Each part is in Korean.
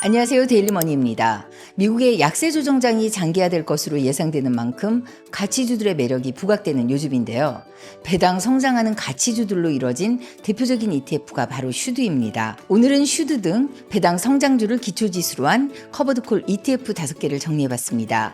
안녕하세요. 데일리머니입니다. 미국의 약세 조정장이 장기화될 것으로 예상되는 만큼 가치주들의 매력이 부각되는 요즘인데요. 배당 성장하는 가치주들로 이뤄진 대표적인 ETF가 바로 슈드입니다. 오늘은 슈드 등 배당 성장주를 기초지수로 한 커버드콜 ETF 5개를 정리해봤습니다.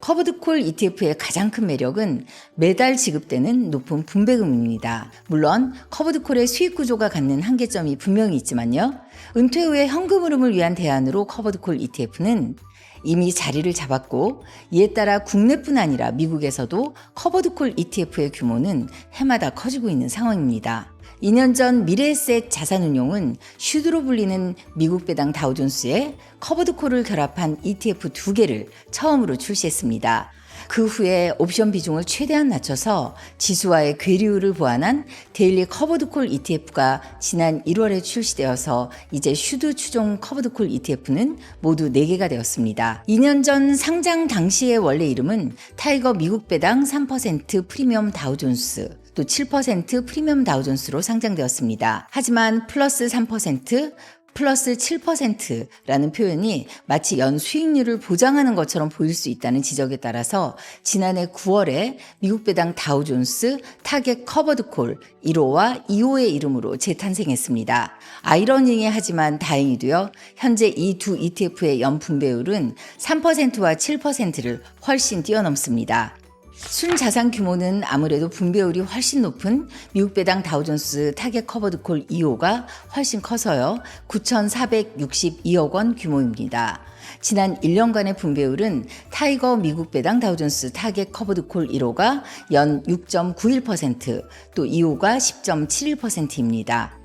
커버드콜 ETF의 가장 큰 매력은 매달 지급되는 높은 분배금입니다. 물론 커버드콜의 수익 구조가 갖는 한계점이 분명히 있지만요. 은퇴 후의 현금 흐름을 위한 대안으로 커버드콜 ETF는 이미 자리를 잡았고, 이에 따라 국내뿐 아니라 미국에서도 커버드콜 ETF의 규모는 해마다 커지고 있는 상황입니다. 2년 전 미래에셋 자산운용은 슈드로 불리는 미국 배당 다우존스에 커버드콜을 결합한 ETF 2개를 처음으로 출시했습니다. 그 후에 옵션 비중을 최대한 낮춰서 지수와의 괴리율을 보완한 데일리 커버드콜 ETF가 지난 1월에 출시되어서 이제 슈드 추종 커버드콜 ETF는 모두 4개가 되었습니다. 2년 전 상장 당시의 원래 이름은 타이거 미국 배당 3% 프리미엄 다우존스, 또 7% 프리미엄 다우존스로 상장되었습니다. 하지만 플러스 3%, 플러스 7%라는 표현이 마치 연 수익률을 보장하는 것처럼 보일 수 있다는 지적에 따라서 지난해 9월에 미국 배당 다우존스 타겟 커버드콜 1호와 2호의 이름으로 재탄생했습니다. 아이러니하지만 다행히도요, 현재 이 두 ETF의 연 분배율은 3%와 7%를 훨씬 뛰어넘습니다. 순자산 규모는 아무래도 분배율이 훨씬 높은 미국 배당 다우존스 타겟 커버드콜 2호가 훨씬 커서요, 9,462억 원 규모입니다. 지난 1년간의 분배율은 타이거 미국 배당 다우존스 타겟 커버드콜 1호가 연 6.91%, 또 2호가 10.71%입니다.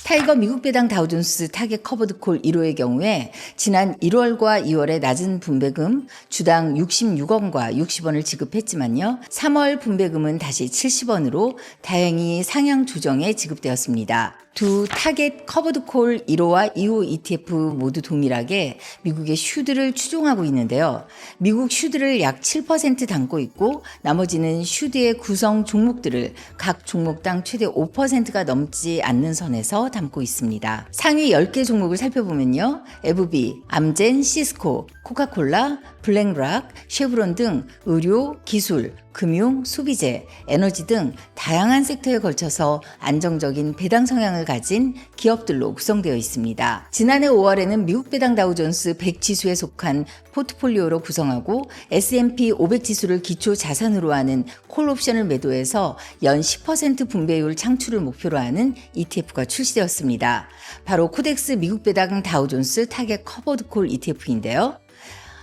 타이거 미국 배당 다우존스 타겟 커버드콜 1호의 경우에 지난 1월과 2월에 낮은 분배금 주당 66원과 60원을 지급했지만요, 3월 분배금은 다시 70원으로 다행히 상향 조정에 지급되었습니다. 두 타겟 커버드콜 1호와 2호 ETF 모두 동일하게 미국의 슈드를 추종하고 있는데요. 미국 슈드를 약 7% 담고 있고, 나머지는 슈드의 구성 종목들을 각 종목당 최대 5%가 넘지 않는 선에서 담고 있습니다. 상위 10개 종목을 살펴보면요, FB, 암젠, 시스코, 코카콜라, 블랙락, 쉐브론 등 의료, 기술, 금융, 소비재, 에너지 등 다양한 섹터에 걸쳐서 안정적인 배당 성향을 가진 기업들로 구성되어 있습니다. 지난해 5월에는 미국 배당 다우존스 100 지수에 속한 포트폴리오로 구성하고 S&P 500 지수를 기초 자산으로 하는 콜옵션을 매도해서 연 10% 분배율 창출을 목표로 하는 ETF가 출시되었습니다. 바로 코덱스 미국 배당 다우존스 타겟 커버드콜 ETF인데요.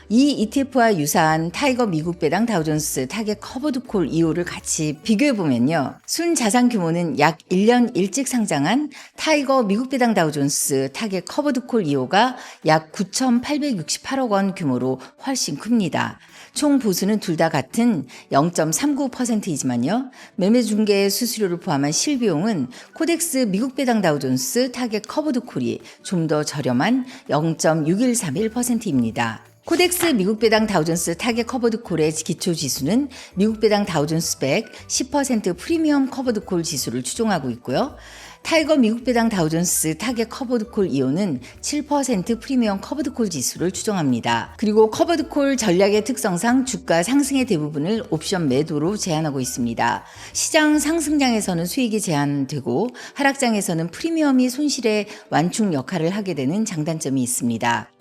이 ETF와 유사한 타이거 미국 배당 다우존스 타겟 커버드콜 2호를 같이 비교해보면요, 순자산 규모는 약 1년 일찍 상장한 타이거 미국 배당 다우존스 타겟 커버드콜 2호가 약 9,868억 원 규모로 훨씬 큽니다. 총 보수는 둘 다 같은 0.39%이지만요, 매매 중개 수수료를 포함한 실비용은 코덱스 미국 배당 다우존스 타겟 커버드콜이 좀 더 저렴한 0.6131%입니다. 코덱스 미국 배당 다우존스 타겟 커버드콜의 기초 지수는 미국 배당 다우존스 100 10% 프리미엄 커버드콜 지수를 추종하고 있고요. 타이거 미국 배당 다우존스 타겟 커버드콜 2호는 7% 프리미엄 커버드콜 지수를 추종합니다. 그리고 커버드콜 전략의 특성상 주가 상승의 대부분을 옵션 매도로 제한하고 있습니다. 시장 상승장에서는 수익이 제한되고 하락장에서는 프리미엄이 손실의 완충 역할을 하게 되는 장단점이 있습니다.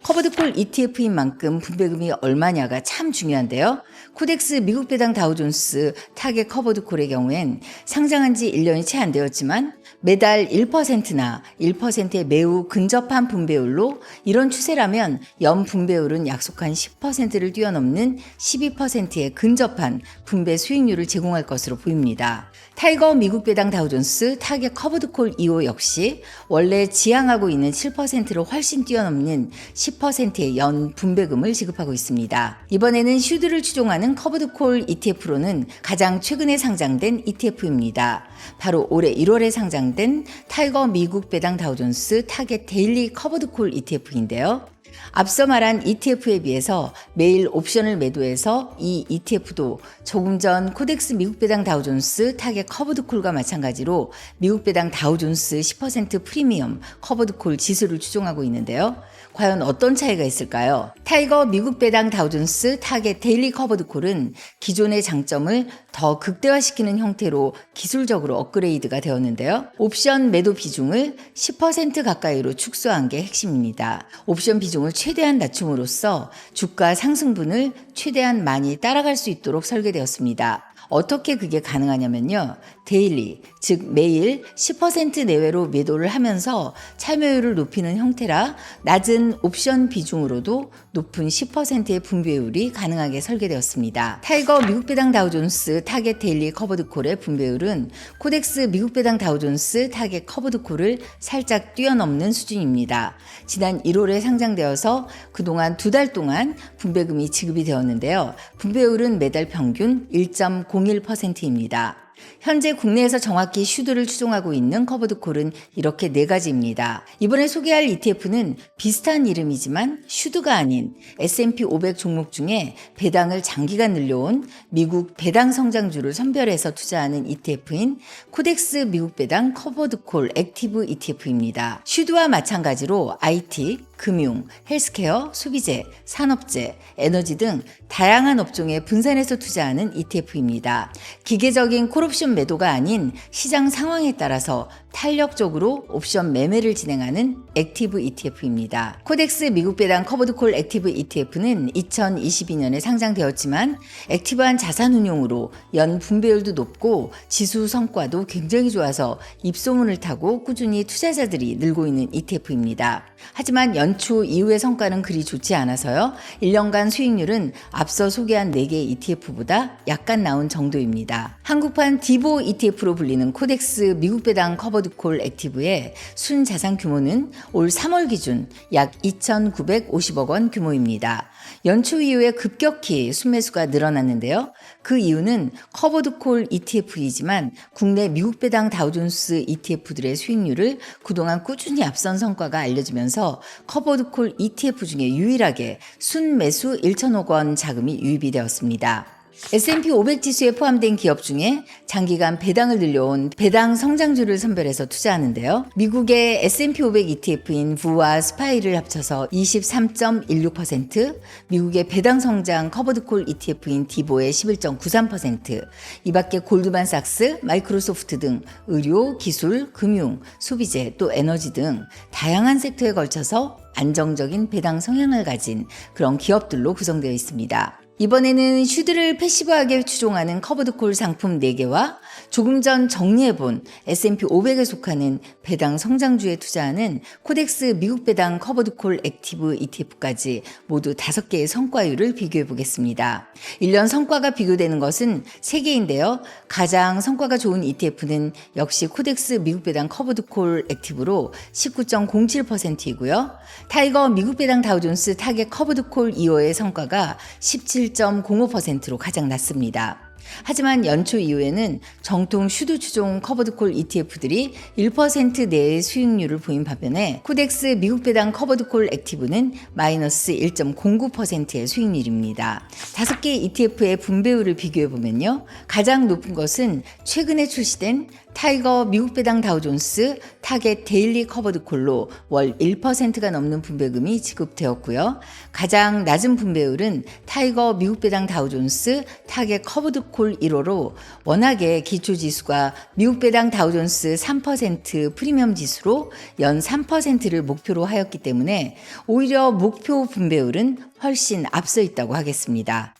커버드콜 ETF인 만큼 분배금이 얼마냐가 참 중요한데요. 코덱스 미국 배당 다우존스 타겟 커버드콜의 경우엔 상장한 지 1년이 채 안 되었지만 매달 1%나 1%에 매우 근접한 분배율로, 이런 추세라면 연 분배율은 약속한 10%를 뛰어넘는 12%에 근접한 분배 수익률을 제공할 것으로 보입니다. 타이거 미국 배당 다우존스 타겟 커버드콜 2호 역시 원래 지향하고 있는 7%로 훨씬 뛰어넘는 10%의 연 분배금을 지급하고 있습니다. 이번에는 슈드를 추종하는 커버드콜 ETF로는 가장 최근에 상장된 ETF입니다. 바로 올해 1월에 상장된 타이거 미국 배당 다우존스 타겟 데일리 커버드콜 ETF인데요. 앞서 말한 ETF에 비해서 매일 옵션을 매도해서 이 ETF도 조금 전 코덱스 미국 배당 다우존스 타겟 커버드 콜과 마찬가지로 미국 배당 다우존스 10% 프리미엄 커버드 콜 지수를 추종하고 있는데요. 과연 어떤 차이가 있을까요? 타이거 미국 배당 다우존스 타겟 데일리 커버드 콜은 기존의 장점을 더 극대화시키는 형태로 기술적으로 업그레이드가 되었는데요. 옵션 매도 비중을 10% 가까이로 축소한 게 핵심입니다. 옵션 비중을 최대한 낮춤으로써 주가 상승분을 최대한 많이 따라갈 수 있도록 설계되었습니다. 어떻게 그게 가능하냐면요. 데일리, 즉 매일 10% 내외로 매도를 하면서 참여율을 높이는 형태라 낮은 옵션 비중으로도 높은 10%의 분배율이 가능하게 설계되었습니다. 타이거 미국 배당 다우존스 타겟 데일리 커버드 콜의 분배율은 코덱스 미국 배당 다우존스 타겟 커버드 콜을 살짝 뛰어넘는 수준입니다. 지난 1월에 상장되어서 그동안 2달 동안 분배금이 지급이 되었는데요. 분배율은 매달 평균 1.01%입니다. 현재 국내에서 정확히 슈드를 추종하고 있는 커버드 콜은 이렇게 4가지입니다. 이번에 소개할 ETF는 비슷한 이름이지만 슈드가 아닌 S&P 500 종목 중에 배당을 장기간 늘려온 미국 배당 성장주를 선별해서 투자하는 ETF인 코덱스 미국 배당 커버드 콜 액티브 ETF입니다. 슈드와 마찬가지로 IT, 금융, 헬스케어, 소비재, 산업재, 에너지 등 다양한 업종에 분산해서 투자하는 ETF입니다. 기계적인 콜옵션 매도가 아닌 시장 상황에 따라서 탄력적으로 옵션 매매를 진행하는 액티브 ETF입니다. 코덱스 미국 배당 커버드 콜 액티브 ETF는 2022년에 상장되었지만 액티브한 자산 운용으로 연 분배율도 높고 지수 성과도 굉장히 좋아서 입소문을 타고 꾸준히 투자자들이 늘고 있는 ETF입니다. 하지만 연초 이후의 성과는 그리 좋지 않아서요. 1년간 수익률은 앞서 소개한 4개 ETF보다 약간 나온 정도입니다. 한국판 디보 ETF로 불리는 코덱스 미국 배당 커버드 콜 액티브의 순자산 규모는 올 3월 기준 약 2,950억 원 규모입니다. 연초 이후에 급격히 순매수가 늘어났는데요. 그 이유는 커버드 콜 ETF이지만 국내 미국 배당 다우존스 ETF들의 수익률을 그동안 꾸준히 앞선 성과가 알려지면서 커버드 콜 ETF 중에 유일하게 순매수 1,000억 원 자금이 유입이 되었습니다. S&P 500 지수에 포함된 기업 중에 장기간 배당을 늘려온 배당 성장주를 선별해서 투자하는데요. 미국의 S&P 500 ETF인 부와 스파이를 합쳐서 23.16%, 미국의 배당 성장 커버드콜 ETF인 디보의 11.93%, 이 밖에 골드만삭스, 마이크로소프트 등 의료, 기술, 금융, 소비재, 또 에너지 등 다양한 섹터에 걸쳐서 안정적인 배당 성향을 가진 그런 기업들로 구성되어 있습니다. 이번에는 슈드를 패시브하게 추종하는 커버드콜 상품 4개와 조금 전 정리해본 S&P 500에 속하는 배당 성장주에 투자하는 코덱스 미국 배당 커버드콜 액티브 ETF까지 모두 5개의 성과율을 비교해 보겠습니다. 1년 성과가 비교되는 것은 3개인데요. 가장 성과가 좋은 ETF는 역시 코덱스 미국 배당 커버드콜 액티브로 19.07%이고요. 타이거 미국 배당 다우존스 타겟 커버드콜 2호의 성과가 17.05%로 가장 낮습니다. 하지만 연초 이후에는 정통 슈드 추종 커버드콜 ETF들이 1% 내의 수익률을 보인 반면에 코덱스 미국 배당 커버드콜 액티브는 마이너스 1.09%의 수익률입니다. 5개 ETF의 분배율을 비교해보면요. 가장 높은 것은 최근에 출시된 타이거 미국 배당 다우존스 타겟 데일리 커버드콜로 월 1%가 넘는 분배금이 지급되었고요. 가장 낮은 분배율은 타이거 미국 배당 다우존스 타겟 커버드콜 1호로 워낙에 기초지수가 미국 배당 다우존스 3% 프리미엄 지수로 연 3%를 목표로 하였기 때문에 오히려 목표 분배율은 훨씬 앞서 있다고 하겠습니다.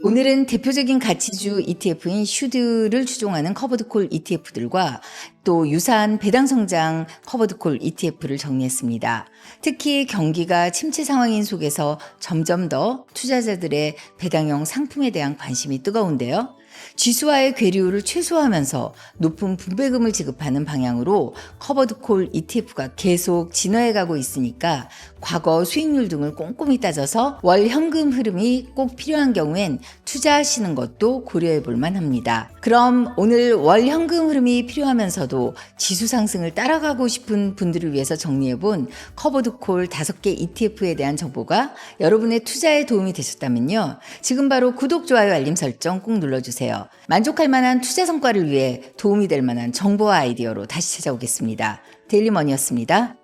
오늘은 대표적인 가치주 ETF인 슈드를 추종하는 커버드콜 ETF들과 또 유사한 배당 성장 커버드콜 ETF를 정리했습니다. 특히 경기가 침체 상황인 속에서 점점 더 투자자들의 배당형 상품에 대한 관심이 뜨거운데요. 지수와의 괴리율을 최소화하면서 높은 분배금을 지급하는 방향으로 커버드콜 ETF가 계속 진화해 가고 있으니까 과거 수익률 등을 꼼꼼히 따져서 월 현금 흐름이 꼭 필요한 경우엔 투자하시는 것도 고려해 볼 만합니다. 그럼 오늘 월 현금 흐름이 필요하면서도 지수 상승을 따라가고 싶은 분들을 위해서 정리해 본 커버드콜 5개 ETF에 대한 정보가 여러분의 투자에 도움이 되셨다면요. 지금 바로 구독, 좋아요, 알림 설정 꼭 눌러주세요. 만족할 만한 투자 성과를 위해 도움이 될 만한 정보와 아이디어로 다시 찾아오겠습니다. 데일리머니였습니다.